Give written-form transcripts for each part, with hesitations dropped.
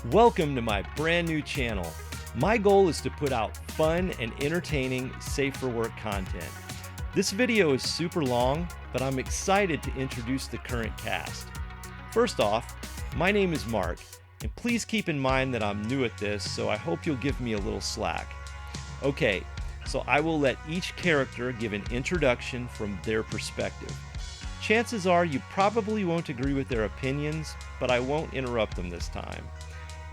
Welcome to my brand new channel. My goal is to put out fun and entertaining safe for work content. This video is super long, but I'm excited to introduce the current cast. First off, my name is Mark, and please keep in mind that I'm new at this, so I hope you'll give me a little slack. Okay, so I will let each character give an introduction from their perspective. Chances are you probably won't agree with their opinions, but I won't interrupt them this time.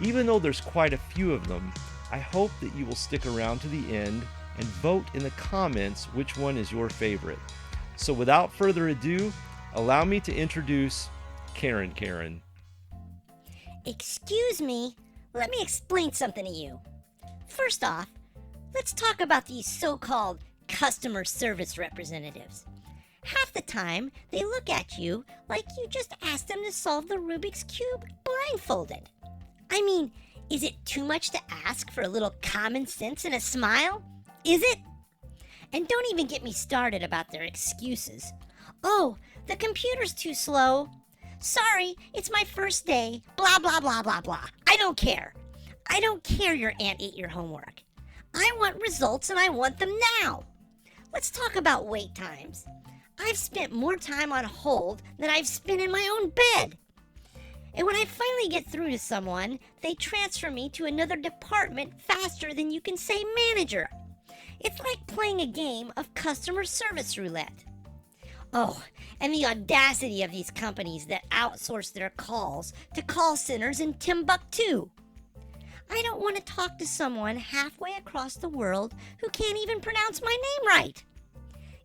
Even though there's quite a few of them, I hope that you will stick around to the end and vote in the comments which one is your favorite. So without further ado, allow me to introduce Karen. Excuse me, let me explain something to you. First off, let's talk about these so-called customer service representatives. Half the time, they look at you like you just asked them to solve the Rubik's Cube blindfolded. I mean, is it too much to ask for a little common sense and a smile? Is it? And don't even get me started about their excuses. Oh, the computer's too slow. Sorry, it's my first day. Blah, blah, blah, blah, blah. I don't care. I don't care your aunt ate your homework. I want results and I want them now. Let's talk about wait times. I've spent more time on hold than I've spent in my own bed. And when I finally get through to someone, they transfer me to another department faster than you can say manager. It's like playing a game of customer service roulette. Oh, and the audacity of these companies that outsource their calls to call centers in Timbuktu. I don't want to talk to someone halfway across the world who can't even pronounce my name right.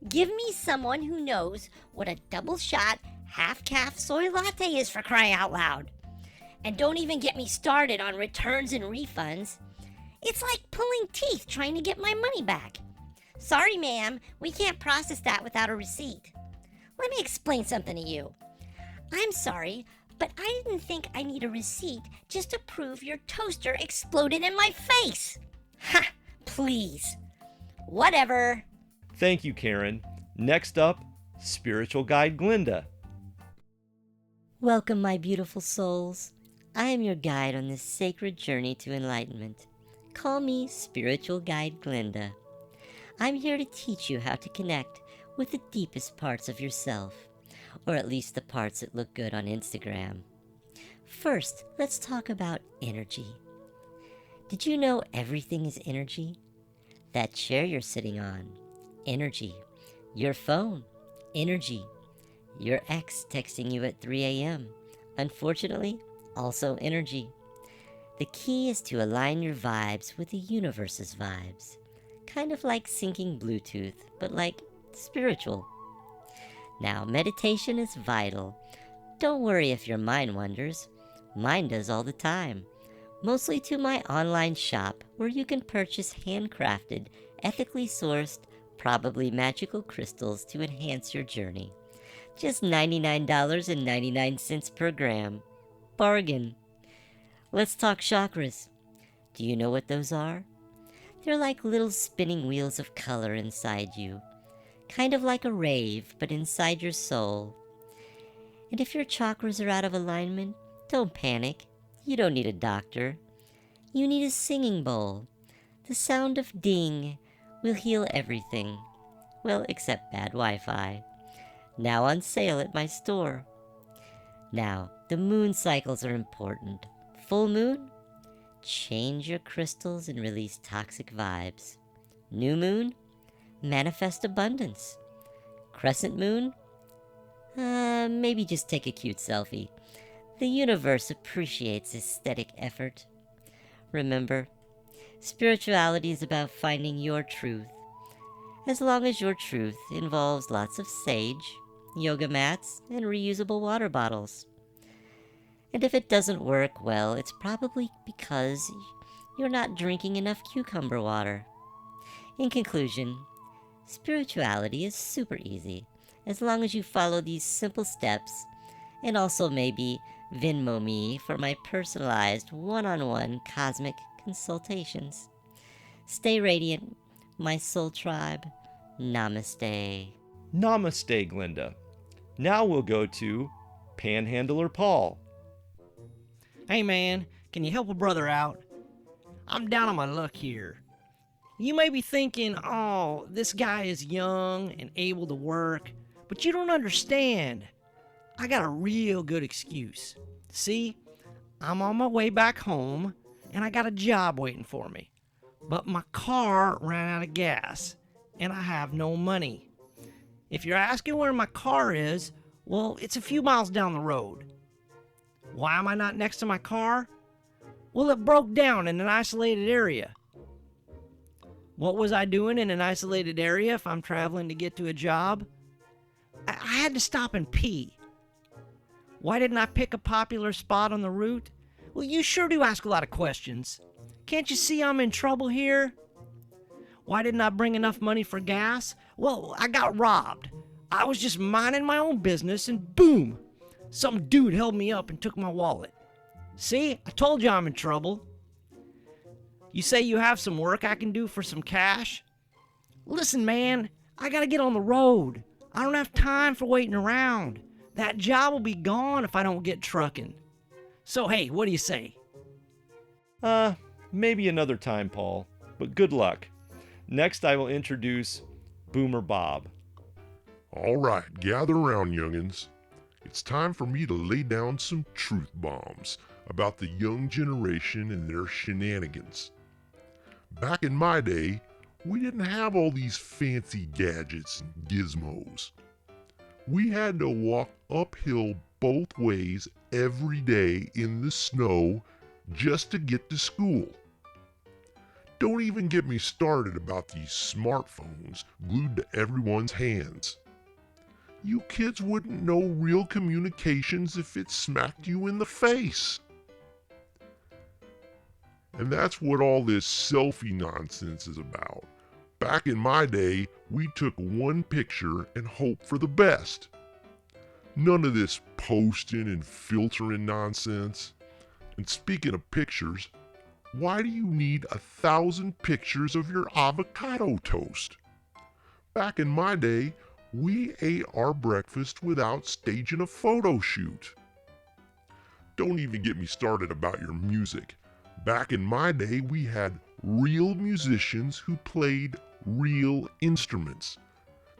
Give me someone who knows what a double-shot, half-calf soy latte is, for crying out loud. And don't even get me started on returns and refunds. It's like pulling teeth trying to get my money back. Sorry, ma'am, we can't process that without a receipt. Let me explain something to you. I'm sorry, but I didn't think I need a receipt just to prove your toaster exploded in my face. Ha! Please. Whatever. Thank you, Karen. Next up, Spiritual Guide Glenda. Welcome, my beautiful souls. I am your guide on this sacred journey to enlightenment. Call me Spiritual Guide Glenda. I'm here to teach you how to connect with the deepest parts of yourself, or at least the parts that look good on Instagram. First, let's talk about energy. Did you know everything is energy? That chair you're sitting on, energy. Your phone, energy. Your ex texting you at 3 a.m., unfortunately, also energy. The key is to align your vibes with the universe's vibes. Kind of like syncing Bluetooth, but like spiritual. Now, meditation is vital. Don't worry if your mind wanders. Mine does all the time. Mostly to my online shop where you can purchase handcrafted, ethically sourced, probably magical crystals to enhance your journey. Just $99.99 per gram. Bargain. Let's talk chakras. Do you know what those are? They're like little spinning wheels of color inside you. Kind of like a rave, but inside your soul. And if your chakras are out of alignment, don't panic. You don't need a doctor. You need a singing bowl. The sound of ding will heal everything. Well, except bad Wi-Fi. Now on sale at my store. Now, the moon cycles are important. Full moon? Change your crystals and release toxic vibes. New moon? Manifest abundance. Crescent moon? Maybe just take a cute selfie. The universe appreciates aesthetic effort. Remember, spirituality is about finding your truth. As long as your truth involves lots of sage, yoga mats, and reusable water bottles. And if it doesn't work, well, it's probably because you're not drinking enough cucumber water. In conclusion, spirituality is super easy, as long as you follow these simple steps, and also maybe Venmo me for my personalized one-on-one cosmic consultations. Stay radiant, my soul tribe. Namaste. Namaste, Glenda. Now we'll go to Panhandler Paul. Hey man, Can you help a brother out? I'm down on my luck here. You may be thinking, oh, this guy is young and able to work, but you don't understand. I got a real good excuse. See, I'm on my way back home, and I got a job waiting for me. But my car ran out of gas, and I have no money. If you're asking where my car is, well, it's a few miles down the road. Why am I not next to my car? Well, it broke down in an isolated area. What was I doing in an isolated area if I'm traveling to get to a job? I had to stop and pee. Why didn't I pick a popular spot on the route? Well, you sure do ask a lot of questions. Can't you see I'm in trouble here? Why didn't I bring enough money for gas? Well, I got robbed. I was just minding my own business and boom! Some dude held me up and took my wallet. See, I told you I'm in trouble. You say you have some work I can do for some cash? Listen, man, I gotta get on the road. I don't have time for waiting around. That job will be gone if I don't get trucking. So hey, what do you say? Maybe another time, Paul, but good luck. Next, I will introduce Boomer Bob. All right, gather around, youngins. It's time for me to lay down some truth bombs about the young generation and their shenanigans. Back in my day, we didn't have all these fancy gadgets and gizmos. We had to walk uphill both ways every day in the snow just to get to school. Don't even get me started about these smartphones glued to everyone's hands. You kids wouldn't know real communications if it smacked you in the face. And that's what all this selfie nonsense is about. Back in my day, we took one picture and hoped for the best. None of this posting and filtering nonsense. And speaking of pictures, why do you need 1,000 pictures of your avocado toast? Back in my day, we ate our breakfast without staging a photo shoot. Don't even get me started about your music. Back in my day, we had real musicians who played real instruments.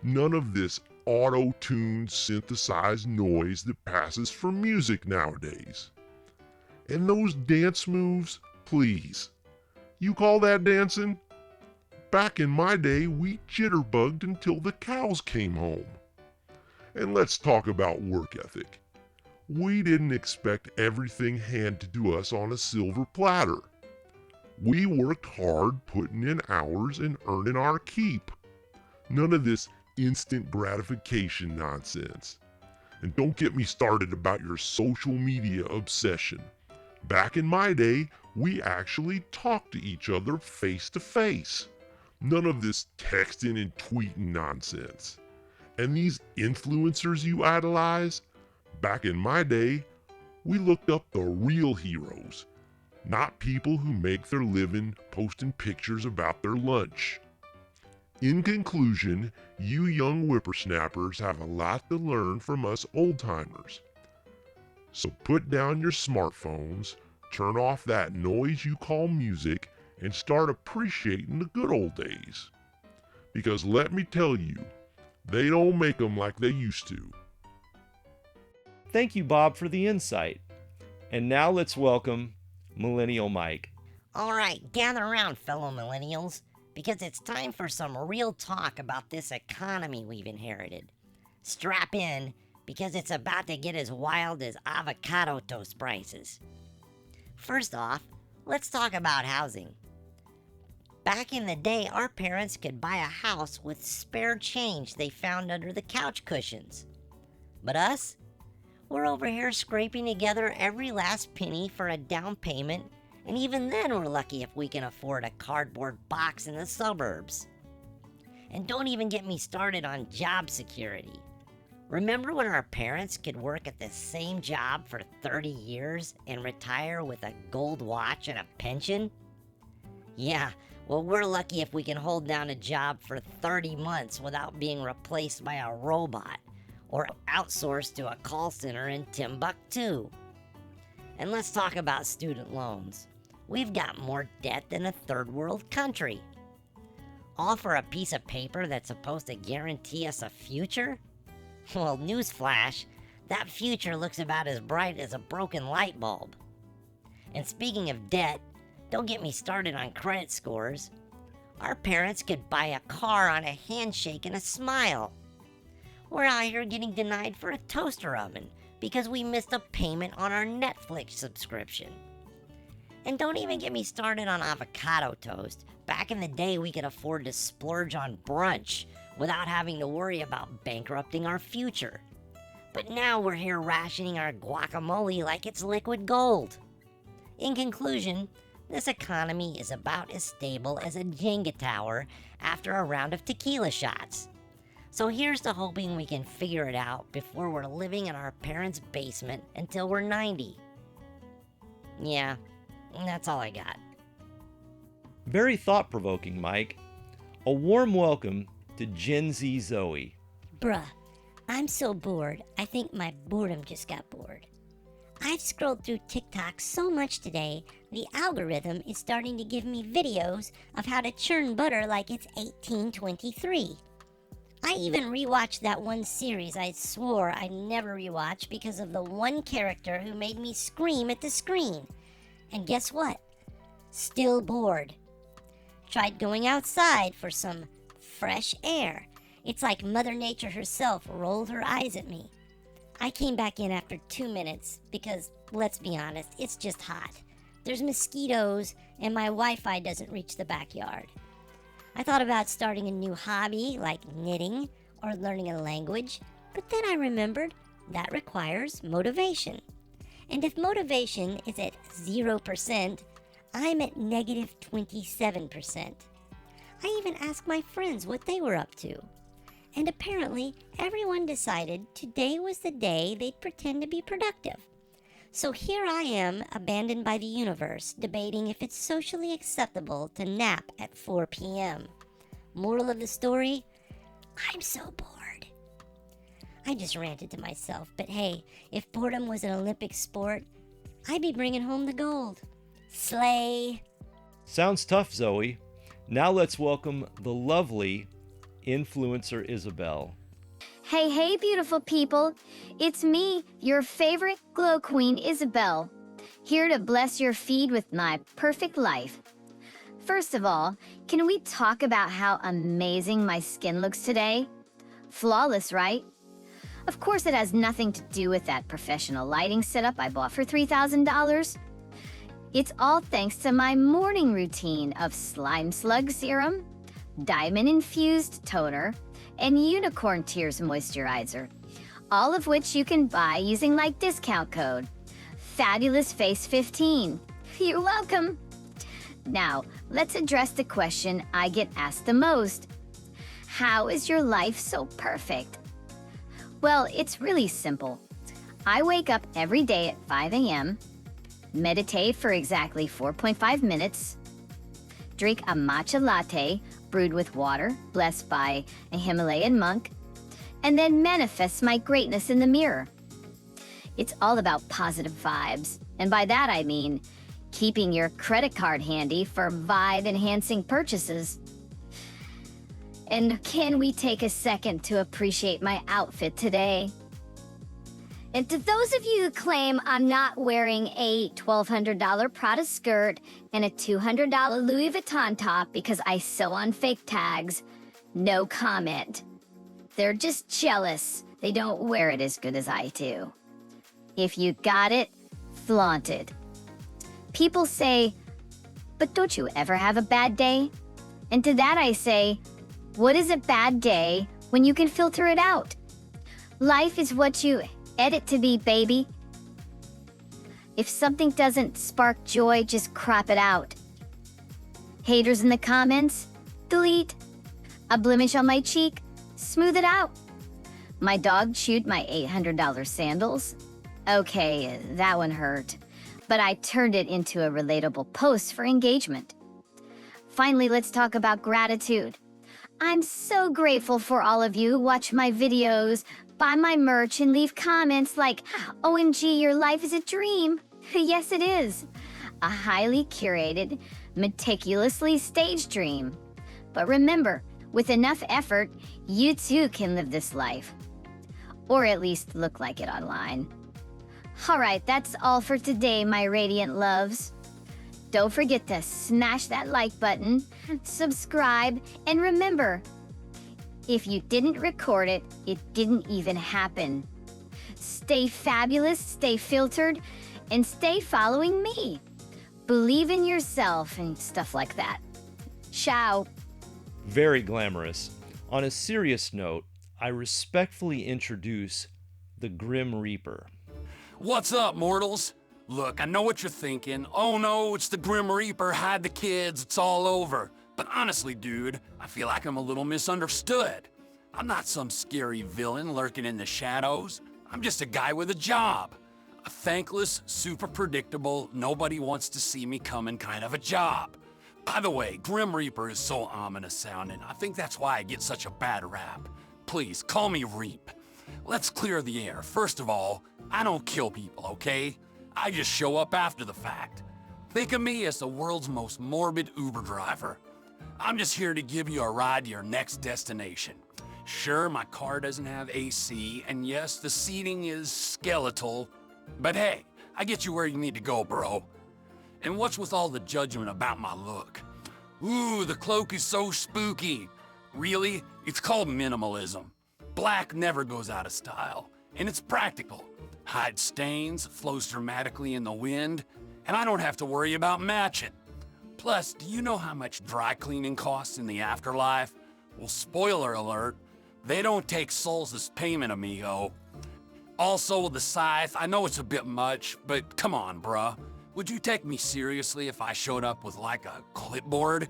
None of this auto-tuned synthesized noise that passes for music nowadays. And those dance moves, please. You call that dancing? Back in my day, we jitterbugged until the cows came home. And let's talk about work ethic. We didn't expect everything handed to us on a silver platter. We worked hard putting in hours and earning our keep. None of this instant gratification nonsense. And don't get me started about your social media obsession. Back in my day, we actually talked to each other face to face. None of this texting and tweeting nonsense. And these influencers you idolize? Back in my day, we looked up the real heroes, not people who make their living posting pictures about their lunch. In conclusion, you young whippersnappers have a lot to learn from us old-timers. So put down your smartphones, turn off that noise you call music, and start appreciating the good old days. Because let me tell you, they don't make them like they used to. Thank you, Bob, for the insight. And now let's welcome Millennial Mike. All right, gather around, fellow millennials, because it's time for some real talk about this economy we've inherited. Strap in, because it's about to get as wild as avocado toast prices. First off, let's talk about housing. Back in the day, our parents could buy a house with spare change they found under the couch cushions. But us? We're over here scraping together every last penny for a down payment, and even then we're lucky if we can afford a cardboard box in the suburbs. And don't even get me started on job security. Remember when our parents could work at the same job for 30 years and retire with a gold watch and a pension? Yeah, well, we're lucky if we can hold down a job for 30 months without being replaced by a robot or outsourced to a call center in Timbuktu. And let's talk about student loans. We've got more debt than a third world country. All for a piece of paper that's supposed to guarantee us a future? Well, newsflash, that future looks about as bright as a broken light bulb. And speaking of debt, don't get me started on credit scores. Our parents could buy a car on a handshake and a smile. We're out here getting denied for a toaster oven because we missed a payment on our Netflix subscription. And don't even get me started on avocado toast. Back in the day, we could afford to splurge on brunch without having to worry about bankrupting our future. But now we're here rationing our guacamole like it's liquid gold. In conclusion, this economy is about as stable as a Jenga tower after a round of tequila shots. So here's to hoping we can figure it out before we're living in our parents' basement until we're 90. Yeah, that's all I got. Very thought-provoking, Mike. A warm welcome to Gen Z Zoey. Bruh, I'm so bored, I think my boredom just got bored. I've scrolled through TikTok so much today, the algorithm is starting to give me videos of how to churn butter like it's 1823. I even rewatched that one series I swore I'd never rewatch because of the one character who made me scream at the screen. And guess what? Still bored. Tried going outside for some fresh air. It's like Mother Nature herself rolled her eyes at me. I came back in after 2 minutes because, let's be honest, it's just hot. There's mosquitoes and my Wi-Fi doesn't reach the backyard. I thought about starting a new hobby like knitting or learning a language, but then I remembered that requires motivation. And if motivation is at 0%, I'm at negative 27%. I even asked my friends what they were up to. And apparently, everyone decided today was the day they'd pretend to be productive. So here I am, abandoned by the universe, debating if it's socially acceptable to nap at 4 p.m. Moral of the story? I'm so bored. I just ranted to myself, but hey, if boredom was an Olympic sport, I'd be bringing home the gold. Slay! Sounds tough, Zoey. Now let's welcome the lovely influencer Isabelle. Hey, hey, beautiful people. It's me, your favorite glow queen, Isabelle, here to bless your feed with my perfect life. First of all, can we talk about how amazing my skin looks today? Flawless, right? Of course, it has nothing to do with that professional lighting setup I bought for $3,000. It's all thanks to my morning routine of slime slug serum, diamond-infused toner, and unicorn tears moisturizer, all of which you can buy using my discount code, FabulousFace15. You're welcome. Now, let's address the question I get asked the most. How is your life so perfect? Well, it's really simple. I wake up every day at 5 a.m., meditate for exactly 4.5 minutes, drink a matcha latte brewed with water, blessed by a Himalayan monk, and then manifest my greatness in the mirror. It's all about positive vibes, and by that I mean keeping your credit card handy for vibe-enhancing purchases. And can we take a second to appreciate my outfit today? And to those of you who claim I'm not wearing a $1,200 Prada skirt and a $200 Louis Vuitton top because I sew on fake tags, no comment. They're just jealous they don't wear it as good as I do. If you got it, flaunt it. People say, but don't you ever have a bad day? And to that I say, what is a bad day when you can filter it out? Life is what you edit to be, baby. If something doesn't spark joy, just crop it out. Haters in the comments, delete. A blemish on my cheek, smooth it out. My dog chewed my $800 sandals. Okay, that one hurt, but I turned it into a relatable post for engagement. Finally, let's talk about gratitude. I'm so grateful for all of you who watch my videos, buy my merch, and leave comments like, OMG, your life is a dream. Yes, it is. A highly curated, meticulously staged dream. But remember, with enough effort, you too can live this life. Or at least look like it online. Alright, that's all for today, my radiant loves. Don't forget to smash that like button, subscribe, and remember, if you didn't record it, it didn't even happen. Stay fabulous, stay filtered, and stay following me. Believe in yourself and stuff like that. Ciao. Very glamorous. On a serious note, I respectfully introduce the Grim Reaper. What's up, mortals? Look, I know what you're thinking. Oh no, it's the Grim Reaper, hide the kids, it's all over. But honestly, dude, I feel like I'm a little misunderstood. I'm not some scary villain lurking in the shadows. I'm just a guy with a job. A thankless, super predictable, nobody wants to see me coming kind of a job. By the way, Grim Reaper is so ominous sounding. I think that's why I get such a bad rap. Please, call me Reap. Let's clear the air. First of all, I don't kill people, okay? I just show up after the fact. Think of me as the world's most morbid Uber driver. I'm just here to give you a ride to your next destination. Sure, my car doesn't have AC, and yes, the seating is skeletal, but hey, I get you where you need to go, bro. And what's with all the judgment about my look? Ooh, the cloak is so spooky. Really? It's called minimalism. Black never goes out of style, and it's practical. Hides stains, flows dramatically in the wind, and I don't have to worry about matching. Plus, do you know how much dry cleaning costs in the afterlife? Well, spoiler alert, they don't take souls as payment, amigo. Also, the scythe, I know it's a bit much, but come on, bruh. Would you take me seriously if I showed up with like a clipboard?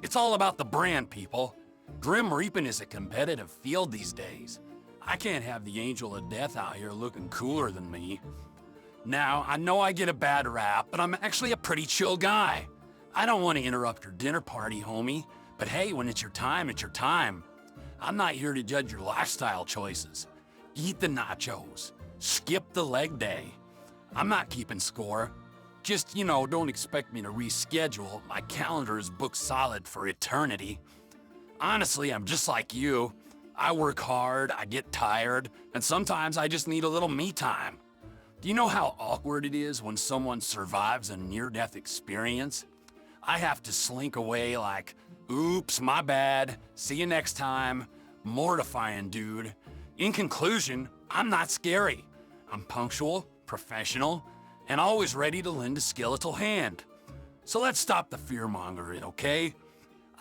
It's all about the brand, people. Grim Reaping is a competitive field these days. I can't have the angel of death out here looking cooler than me. Now, I know I get a bad rap, but I'm actually a pretty chill guy. I don't want to interrupt your dinner party, homie, but hey, when it's your time, it's your time. I'm not here to judge your lifestyle choices. Eat the nachos. Skip the leg day. I'm not keeping score. Just, don't expect me to reschedule. My calendar is booked solid for eternity. Honestly, I'm just like you. I work hard, I get tired, and sometimes I just need a little me time. Do you know how awkward it is when someone survives a near-death experience? I have to slink away like, oops, my bad, see you next time. Mortifying, dude. In conclusion, I'm not scary. I'm punctual, professional, and always ready to lend a skeletal hand. So let's stop the fear-mongering, okay?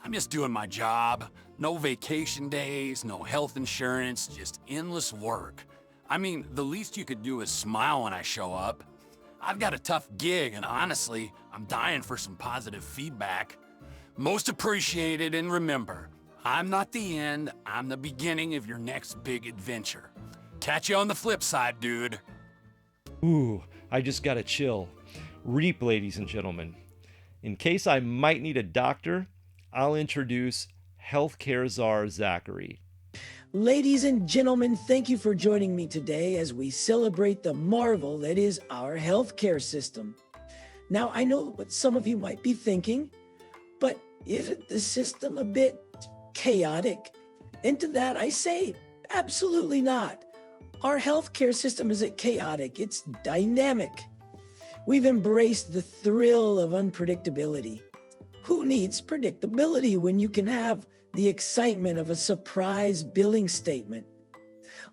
I'm just doing my job. No vacation days, no health insurance, just endless work. I mean, the least you could do is smile when I show up. I've got a tough gig, and honestly, I'm dying for some positive feedback. Most appreciated, and remember, I'm not the end, I'm the beginning of your next big adventure. Catch you on the flip side, dude. Ooh, I just got a chill. Reap, ladies and gentlemen. In case I might need a doctor, I'll introduce Healthcare Czar Zachary. Ladies and gentlemen, thank you for joining me today as we celebrate the marvel that is our healthcare system. Now, I know what some of you might be thinking, but isn't the system a bit chaotic? And to that I say, absolutely not. Our healthcare system isn't chaotic, it's dynamic. We've embraced the thrill of unpredictability. Who needs predictability when you can have the excitement of a surprise billing statement?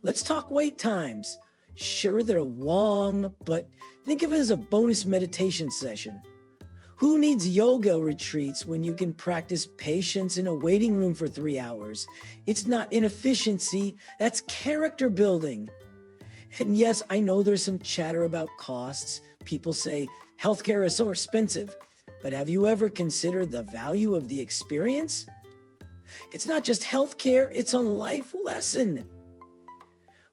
Let's talk wait times. Sure, they're long, but think of it as a bonus meditation session. Who needs yoga retreats when you can practice patience in a waiting room for 3 hours? It's not inefficiency, that's character building. And yes, I know there's some chatter about costs. People say healthcare is so expensive. But have you ever considered the value of the experience? It's not just healthcare, it's a life lesson.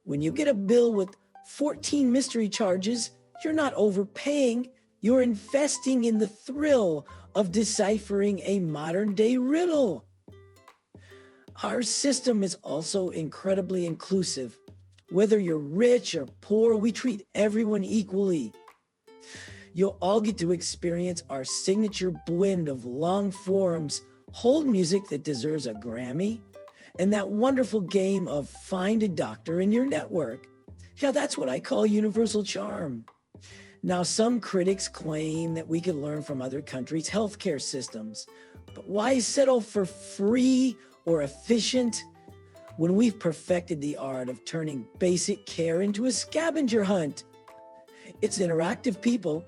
When you get a bill with 14 mystery charges, you're not overpaying, you're investing in the thrill of deciphering a modern-day riddle. Our system is also incredibly inclusive. Whether you're rich or poor, we treat everyone equally. You'll all get to experience our signature blend of long forms, hold music that deserves a Grammy, and that wonderful game of find a doctor in your network. Yeah, that's what I call universal charm. Now, some critics claim that we could learn from other countries' healthcare systems, but why settle for free or efficient when we've perfected the art of turning basic care into a scavenger hunt? It's interactive, people.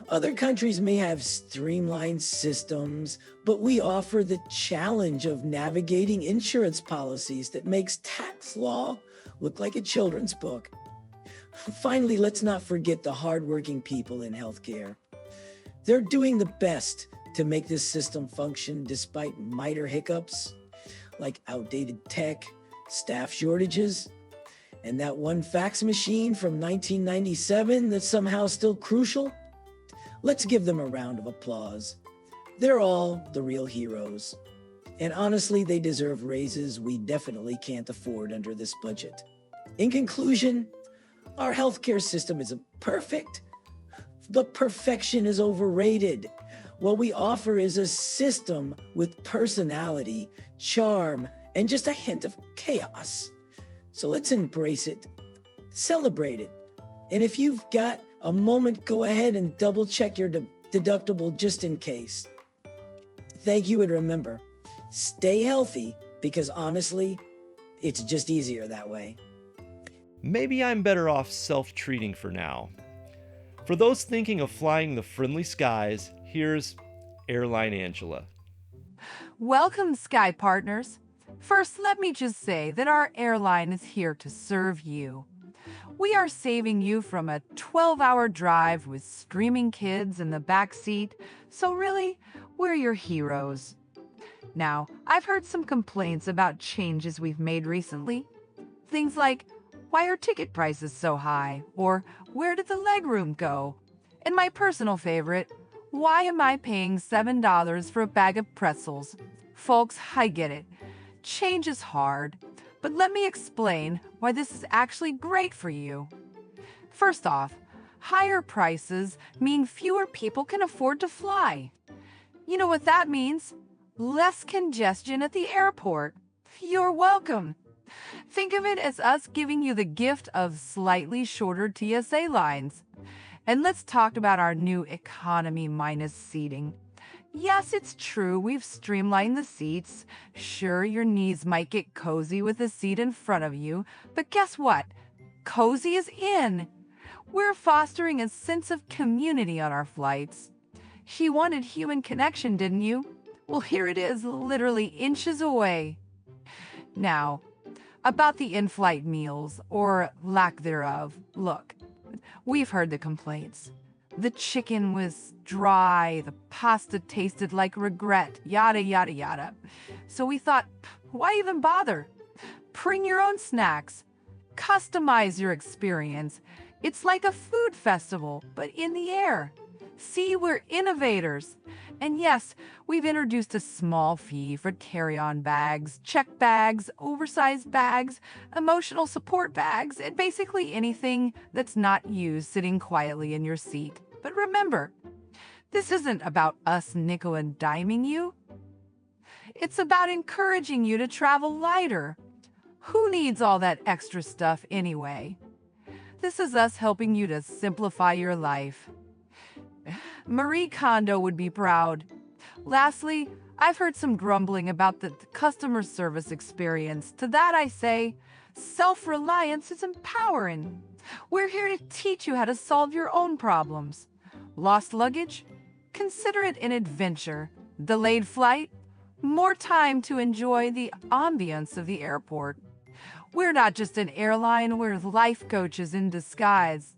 Other countries may have streamlined systems, but we offer the challenge of navigating insurance policies that makes tax law look like a children's book. Finally, let's not forget the hardworking people in healthcare. They're doing the best to make this system function despite minor hiccups like outdated tech, staff shortages, and that one fax machine from 1997 that's somehow still crucial. Let's give them a round of applause. They're all the real heroes. And honestly, they deserve raises we definitely can't afford under this budget. In conclusion, our healthcare system isn't perfect, but perfection is overrated. What we offer is a system with personality, charm, and just a hint of chaos. So let's embrace it, celebrate it. And if you've got a moment, go ahead and double check your deductible just in case. Thank you, and remember, stay healthy, because honestly, it's just easier that way. Maybe I'm better off self-treating for now. For those thinking of flying the friendly skies, here's Airline Angela. Welcome, Sky Partners. First, let me just say that our airline is here to serve you. We are saving you from a 12-hour drive with screaming kids in the back seat, so really, we're your heroes. Now, I've heard some complaints about changes we've made recently. Things like, why are ticket prices so high? Or, where did the legroom go? And my personal favorite, why am I paying $7 for a bag of pretzels? Folks, I get it. Change is hard, but let me explain why this is actually great for you. First off, higher prices mean fewer people can afford to fly. You know what that means? Less congestion at the airport. You're welcome. Think of it as us giving you the gift of slightly shorter TSA lines. And let's talk about our new economy minus seating. Yes, it's true, we've streamlined the seats. Sure, your knees might get cozy with the seat in front of you, but guess what? Cozy is in. We're fostering a sense of community on our flights. You wanted human connection, didn't you? Well, here it is, literally inches away. Now, about the in-flight meals, or lack thereof, look, we've heard the complaints. The chicken was dry, the pasta tasted like regret, yada, yada, yada. So we thought, why even bother? Bring your own snacks. Customize your experience. It's like a food festival, but in the air. See, we're innovators. And yes, we've introduced a small fee for carry-on bags, check bags, oversized bags, emotional support bags, and basically anything that's not you sitting quietly in your seat. But remember, this isn't about us nickel and diming you. It's about encouraging you to travel lighter. Who needs all that extra stuff anyway? This is us helping you to simplify your life. Marie Kondo would be proud. Lastly, I've heard some grumbling about the customer service experience. To that I say, self-reliance is empowering. We're here to teach you how to solve your own problems. Lost luggage? Consider it an adventure. Delayed flight? More time to enjoy the ambience of the airport. We're not just an airline, we're life coaches in disguise.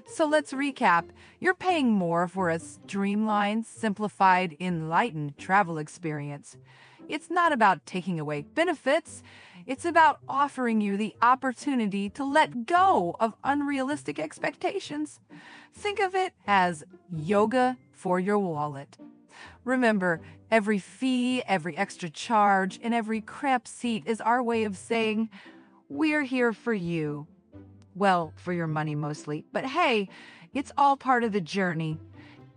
So let's recap. You're paying more for a streamlined, simplified, enlightened travel experience. It's not about taking away benefits. It's about offering you the opportunity to let go of unrealistic expectations. Think of it as yoga for your wallet. Remember, every fee, every extra charge, and every cramped seat is our way of saying, we're here for you. Well, for your money mostly. But hey, It's all part of the journey.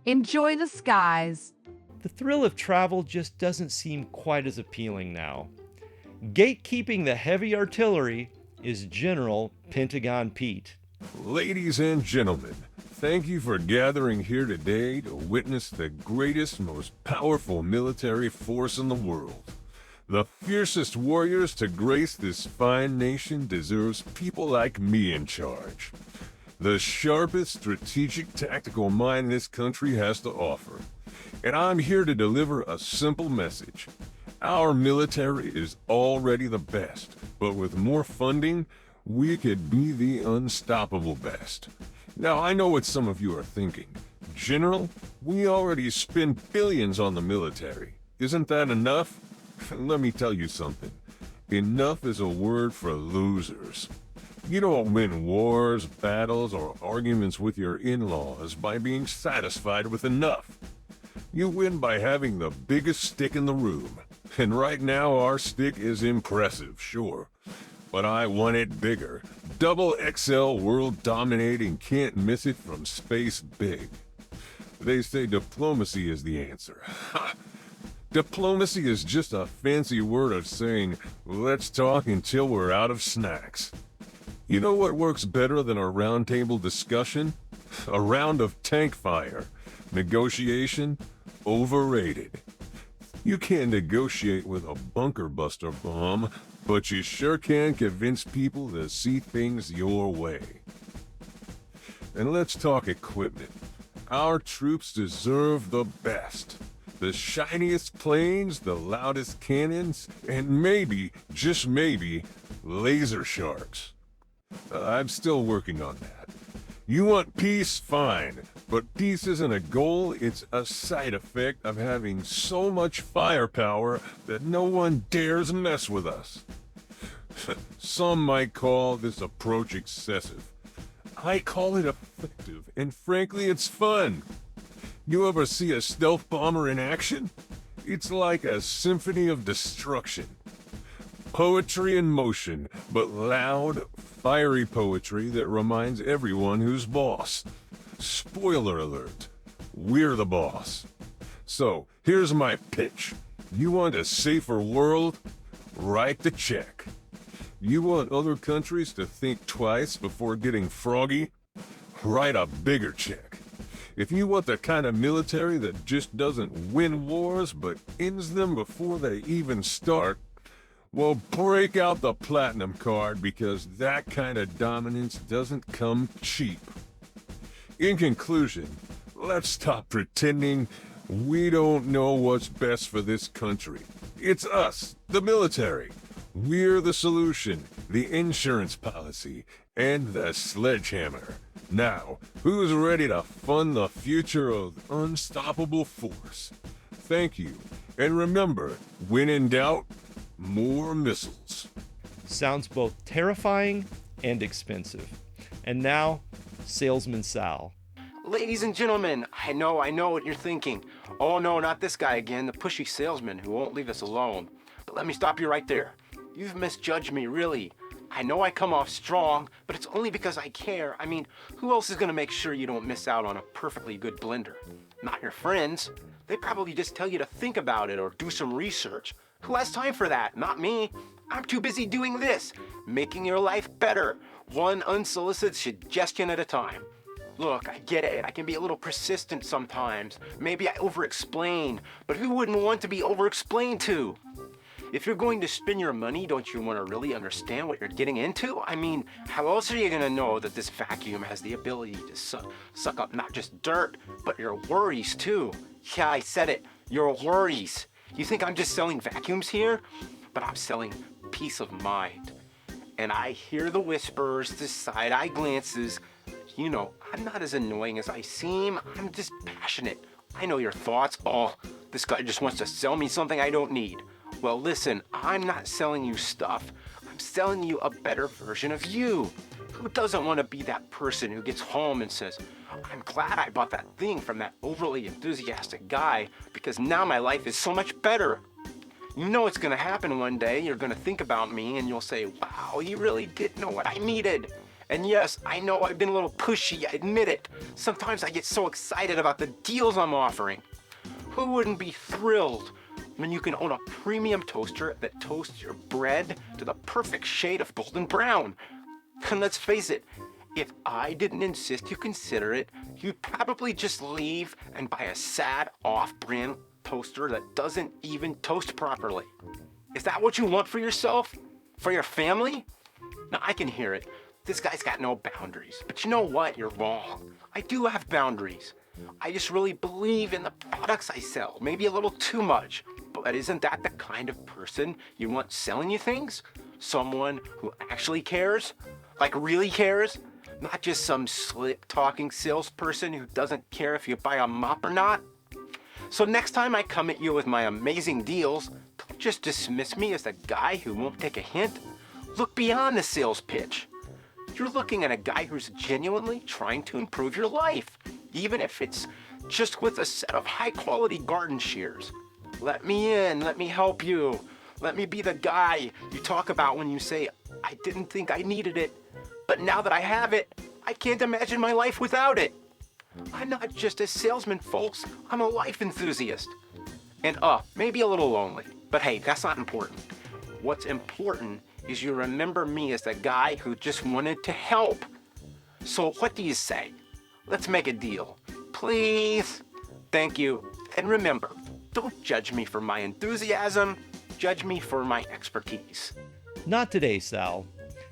Enjoy the skies. The thrill of travel just doesn't seem quite as appealing now. Gatekeeping the heavy artillery is General Pentagon Pete. Ladies and gentlemen, thank you for gathering here today to witness the greatest, most powerful military force in the world. The fiercest warriors to grace this fine nation deserves people like me in charge. The sharpest strategic tactical mind this country has to offer. And I'm here to deliver a simple message. Our military is already the best, but with more funding, we could be the unstoppable best. Now, I know what some of you are thinking. General, we already spend billions on the military. Isn't that enough? Let me tell you something. Enough is a word for losers. You don't win wars, battles, or arguments with your in-laws by being satisfied with enough. You win by having the biggest stick in the room. And right now our stick is impressive, sure. But I want it bigger. Double XL world dominating, can't miss it from space big. They say diplomacy is the answer. Ha! Diplomacy is just a fancy word of saying, let's talk until we're out of snacks. You know what works better than a roundtable discussion? A round of tank fire. Negotiation? Overrated. You can't negotiate with a bunker buster bomb, but you sure can convince people to see things your way. And let's talk equipment. Our troops deserve the best. The shiniest planes, the loudest cannons, and maybe, just maybe, laser sharks. I'm still working on that. You want peace? Fine. But peace isn't a goal, it's a side effect of having so much firepower that no one dares mess with us. Some might call this approach excessive. I call it effective, and frankly, it's fun. You ever see a stealth bomber in action? It's like a symphony of destruction. Poetry in motion, but loud, fiery poetry that reminds everyone who's boss. Spoiler alert, we're the boss. So, here's my pitch. You want a safer world? Write the check. You want other countries to think twice before getting froggy? Write a bigger check. If you want the kind of military that just doesn't win wars but ends them before they even start, well, break out the platinum card because that kind of dominance doesn't come cheap. In conclusion, let's stop pretending we don't know what's best for this country. It's us, the military. We're the solution, the insurance policy, and the sledgehammer. Now, who's ready to fund the future of unstoppable force? Thank you. And remember, when in doubt, more missiles. Sounds both terrifying and expensive. And now, Salesman Sal. Ladies and gentlemen, I know what you're thinking. Oh no, not this guy again, the pushy salesman who won't leave us alone. But let me stop you right there. You've misjudged me, really. I know I come off strong, but it's only because I care. I mean, who else is gonna make sure you don't miss out on a perfectly good blender? Not your friends. They probably just tell you to think about it or do some research. Who has time for that? Not me. I'm too busy doing this, making your life better, one unsolicited suggestion at a time. Look, I get it. I can be a little persistent sometimes. Maybe I over-explain, but who wouldn't want to be over-explained to? If you're going to spend your money, don't you want to really understand what you're getting into? I mean, how else are you going to know that this vacuum has the ability to suck up not just dirt, but your worries too? Yeah, I said it. Your worries. You think I'm just selling vacuums here? But I'm selling peace of mind. And I hear the whispers, the side-eye glances. You know, I'm not as annoying as I seem. I'm just passionate. I know your thoughts. Oh, this guy just wants to sell me something I don't need. Well, listen, I'm not selling you stuff. I'm selling you a better version of you. Who doesn't want to be that person who gets home and says, I'm glad I bought that thing from that overly enthusiastic guy because now my life is so much better. You know it's going to happen one day. You're going to think about me and you'll say, wow, he really did know what I needed. And yes, I know I've been a little pushy, I admit it. Sometimes I get so excited about the deals I'm offering. Who wouldn't be thrilled when you can own a premium toaster that toasts your bread to the perfect shade of golden brown? And let's face it, if I didn't insist you consider it, you'd probably just leave and buy a sad off-brand toaster that doesn't even toast properly. Is that what you want for yourself? For your family? Now I can hear it. This guy's got no boundaries. But you know what? You're wrong. I do have boundaries. I just really believe in the products I sell. Maybe a little too much. But isn't that the kind of person you want selling you things? Someone who actually cares? Like really cares? Not just some slick-talking salesperson who doesn't care if you buy a mop or not? So next time I come at you with my amazing deals, don't just dismiss me as the guy who won't take a hint. Look beyond the sales pitch. You're looking at a guy who's genuinely trying to improve your life, even if it's just with a set of high-quality garden shears. Let me in, let me help you. Let me be the guy you talk about when you say, I didn't think I needed it, but now that I have it, I can't imagine my life without it. I'm not just a salesman, folks. I'm a life enthusiast. And maybe a little lonely, but hey, that's not important. What's important is you remember me as the guy who just wanted to help. So what do you say? Let's make a deal. Please? Thank you. And remember, don't judge me for my enthusiasm. Judge me for my expertise. Not today, Sal.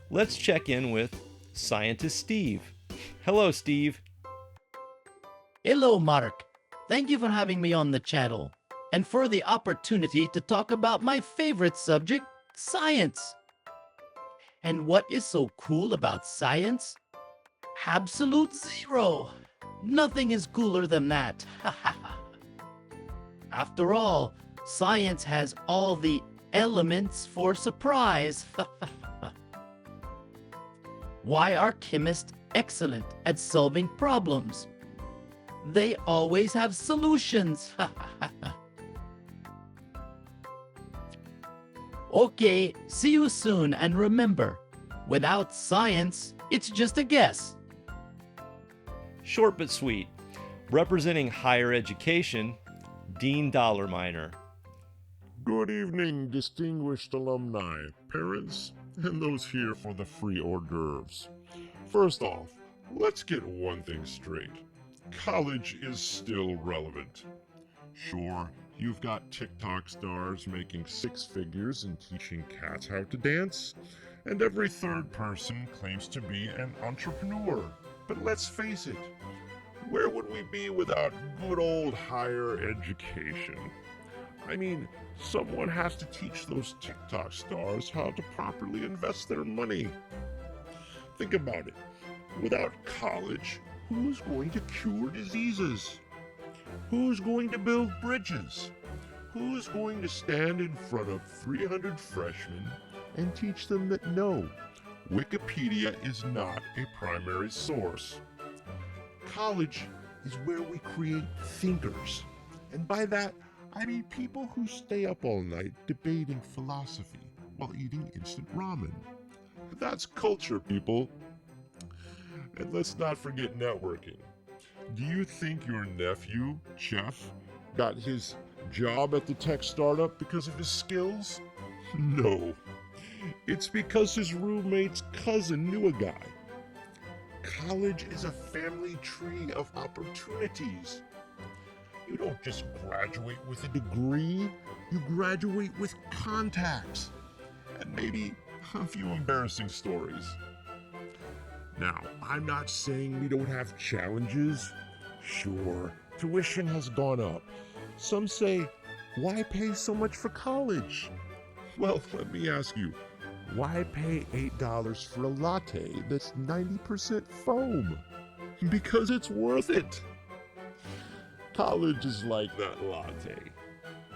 Let's check in with Scientist Steve. Hello, Steve. Hello, Mark. Thank you for having me on the channel and for the opportunity to talk about my favorite subject, science. And what is so cool about science? Absolute zero. Nothing is cooler than that. After all, science has all the elements for surprise. Why are chemists excellent at solving problems? They always have solutions. Okay, see you soon, and remember, without science, it's just a guess. Short but sweet. Representing higher education, Dean Dollarminer. Good evening, distinguished alumni, parents, and those here for the free hors d'oeuvres. First off, let's get one thing straight. College is still relevant. Sure, you've got TikTok stars making six figures and teaching cats how to dance, and every third person claims to be an entrepreneur. But let's face it, where would we be without good old higher education? I mean, someone has to teach those TikTok stars how to properly invest their money. Think about it. Without college, who's going to cure diseases? Who's going to build bridges? Who's going to stand in front of 300 freshmen and teach them that no, Wikipedia is not a primary source? College is where we create thinkers. And by that, I mean people who stay up all night debating philosophy while eating instant ramen. That's culture, people. And let's not forget networking. Do you think your nephew, Jeff, got his job at the tech startup because of his skills? No. It's because his roommate's cousin knew a guy. College is a family tree of opportunities. You don't just graduate with a degree, you graduate with contacts. And maybe a few embarrassing stories. Now, I'm not saying we don't have challenges. Sure, tuition has gone up. Some say, why pay so much for college? Well, let me ask you, why pay $8 for a latte that's 90% foam? Because it's worth it. College is like that latte.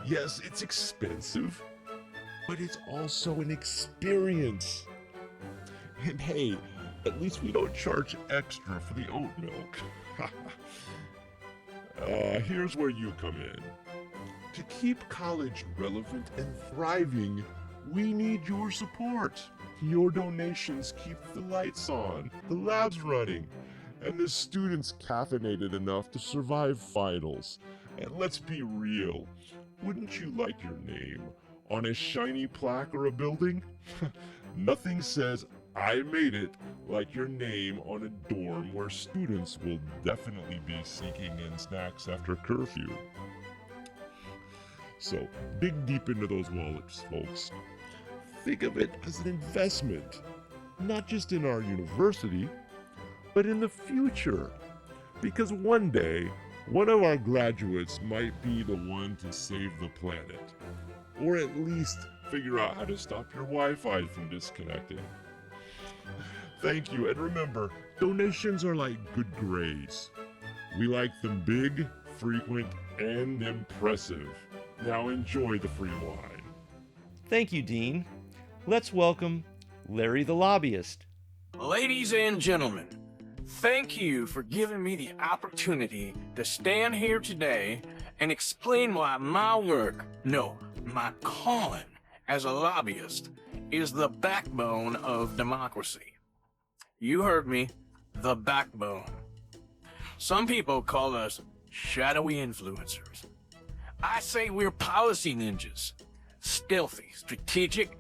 Yes, it's expensive, but it's also an experience. And hey, at least we don't charge extra for the oat milk. Here's where you come in. To keep college relevant and thriving, We need your support. Your donations keep the lights on, the labs running, and the students caffeinated enough to survive finals. And let's be real, wouldn't you like your name on a shiny plaque or a building? Nothing says I made it like your name on a dorm where students will definitely be sneaking in snacks after curfew. So, dig deep into those wallets, folks. Think of it as an investment, not just in our university, but in the future. Because one day, one of our graduates might be the one to save the planet. Or at least figure out how to stop your Wi-Fi from disconnecting. Thank you, and remember, donations are like good grades. We like them big, frequent, and impressive. Now enjoy the free wine. Thank you, Dean. Let's welcome Larry the Lobbyist. Ladies and gentlemen, thank you for giving me the opportunity to stand here today and explain why my work, no, my calling as a lobbyist is the backbone of democracy. You heard me, the backbone. Some people call us shadowy influencers. I say we're policy ninjas, stealthy, strategic,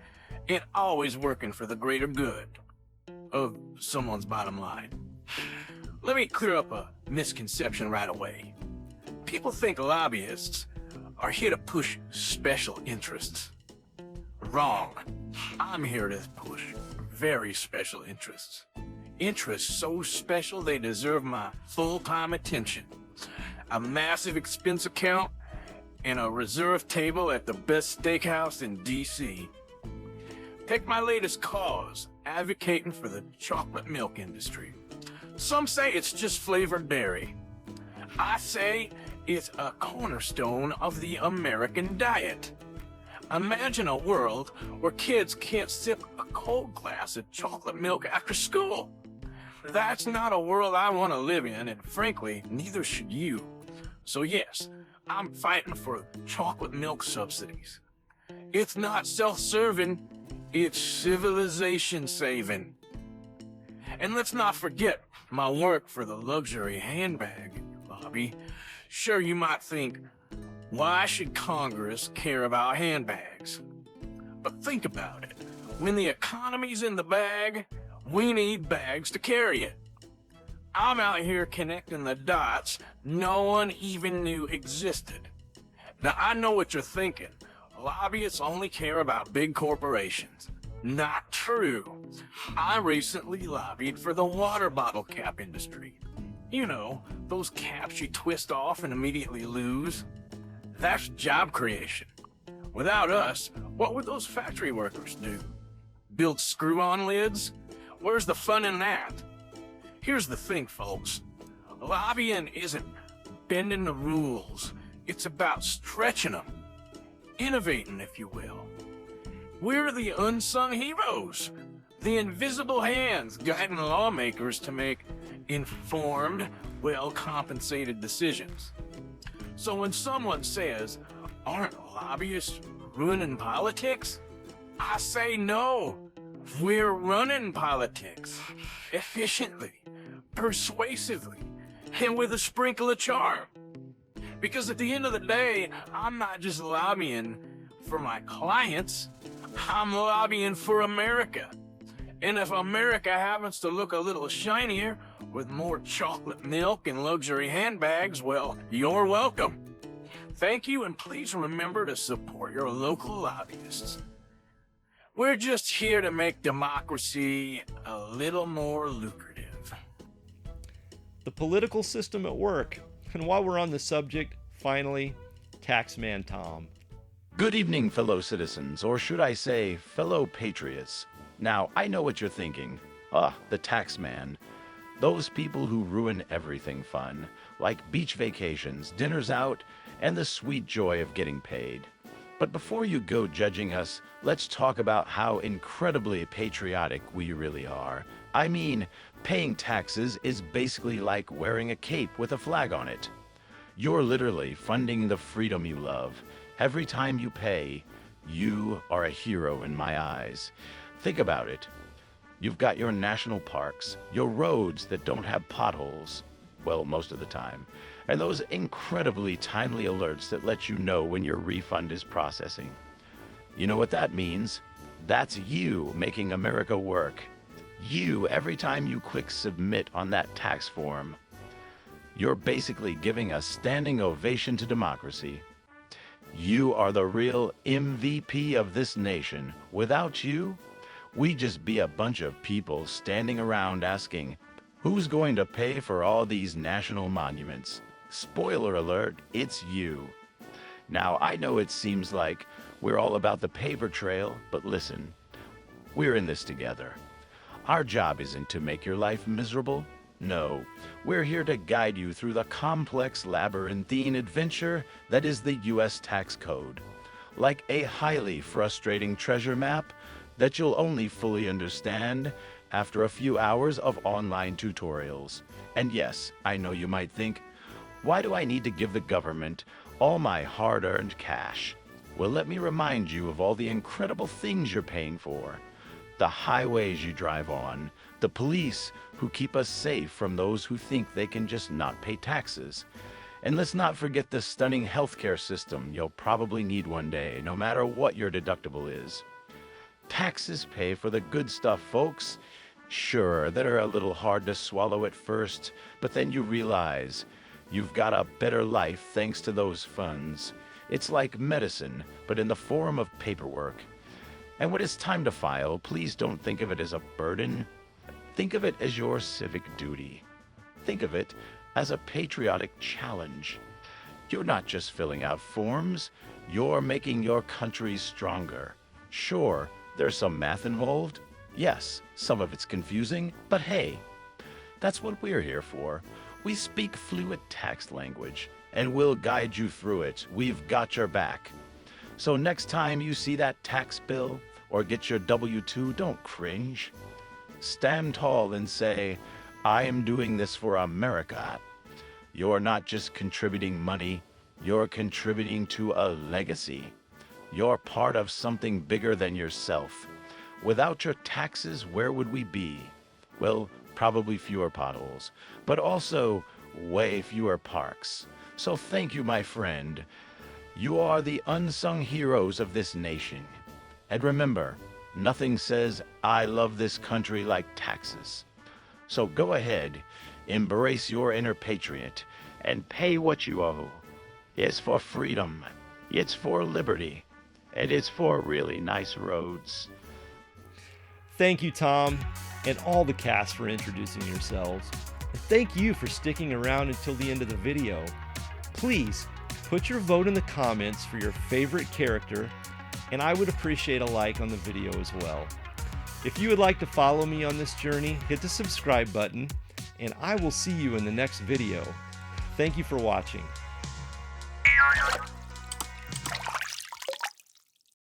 and always working for the greater good of someone's bottom line. Let me clear up a misconception right away. People think lobbyists are here to push special interests. Wrong. I'm here to push very special interests. Interests so special they deserve my full-time attention. A massive expense account and a reserved table at the best steakhouse in D.C. Take my latest cause, advocating for the chocolate milk industry. Some say it's just flavored dairy. I say it's a cornerstone of the American diet. Imagine a world where kids can't sip a cold glass of chocolate milk after school. That's not a world I want to live in, and frankly, neither should you. So yes, I'm fighting for chocolate milk subsidies. It's not self-serving, it's civilization-saving. And let's not forget my work for the luxury handbag lobby. Sure, you might think, why should Congress care about handbags? But think about it. When the economy's in the bag, we need bags to carry it. I'm out here connecting the dots no one even knew existed. Now, I know what you're thinking. Lobbyists only care about big corporations. Not true. I recently lobbied for the water bottle cap industry. You know, those caps you twist off and immediately lose. That's job creation. Without us, what would those factory workers do? Build screw-on lids? Where's the fun in that? Here's the thing, folks. Lobbying isn't bending the rules. It's about stretching them. Innovating, if you will. We're the unsung heroes. The invisible hands guiding lawmakers to make informed, well-compensated decisions. So when someone says, aren't lobbyists ruining politics? I say no. We're running politics. Efficiently, persuasively, and with a sprinkle of charm. Because at the end of the day, I'm not just lobbying for my clients, I'm lobbying for America. And if America happens to look a little shinier with more chocolate milk and luxury handbags, well, you're welcome. Thank you, and please remember to support your local lobbyists. We're just here to make democracy a little more lucrative. The political system at work. And while we're on the subject, finally, Taxman Tom. Good evening, fellow citizens, or should I say, fellow patriots. Now, I know what you're thinking. The taxman. Those people who ruin everything fun, like beach vacations, dinners out, and the sweet joy of getting paid. But before you go judging us, let's talk about how incredibly patriotic we really are. I mean, paying taxes is basically like wearing a cape with a flag on it. You're literally funding the freedom you love. Every time you pay, You are a hero in my eyes. Think about it. You've got your national parks, your roads that don't have potholes, well, most of the time, and those incredibly timely alerts that let you know when your refund is processing. You know what that means? That's you making America work. You, every time you click submit on that tax form. You're basically giving a standing ovation to democracy. You are the real MVP of this nation. Without you, we'd just be a bunch of people standing around asking, who's going to pay for all these national monuments? Spoiler alert, it's you. Now, I know it seems like we're all about the paper trail, but listen, we're in this together. Our job isn't to make your life miserable. No, we're here to guide you through the complex labyrinthine adventure that is the U.S. tax code. Like a highly frustrating treasure map that you'll only fully understand after a few hours of online tutorials. And yes, I know you might think, why do I need to give the government all my hard-earned cash? Well, let me remind you of all the incredible things you're paying for. The highways you drive on, the police who keep us safe from those who think they can just not pay taxes. And let's not forget the stunning healthcare system you'll probably need one day, no matter what your deductible is. Taxes pay for the good stuff, folks. Sure, they're a little hard to swallow at first, but then you realize you've got a better life thanks to those funds. It's like medicine, but in the form of paperwork. And when it's time to file, please don't think of it as a burden. Think of it as your civic duty. Think of it as a patriotic challenge. You're not just filling out forms, you're making your country stronger. Sure, there's some math involved. Yes, some of it's confusing, but hey, that's what we're here for. We speak fluid tax language, and we'll guide you through it. We've got your back. So next time you see that tax bill or get your W-2, don't cringe. Stand tall and say, I am doing this for America. You're not just contributing money, you're contributing to a legacy. You're part of something bigger than yourself. Without your taxes, where would we be? Well, probably fewer potholes, but also way fewer parks. So thank you, my friend. You are the unsung heroes of this nation. And remember, nothing says, I love this country like taxes. So go ahead, embrace your inner patriot, and pay what you owe. It's for freedom, it's for liberty, and it's for really nice roads. Thank you, Tom, and all the cast for introducing yourselves. And thank you for sticking around until the end of the video. Please, put your vote in the comments for your favorite character, and I would appreciate a like on the video as well. If you would like to follow me on this journey, hit the subscribe button, and I will see you in the next video. Thank you for watching.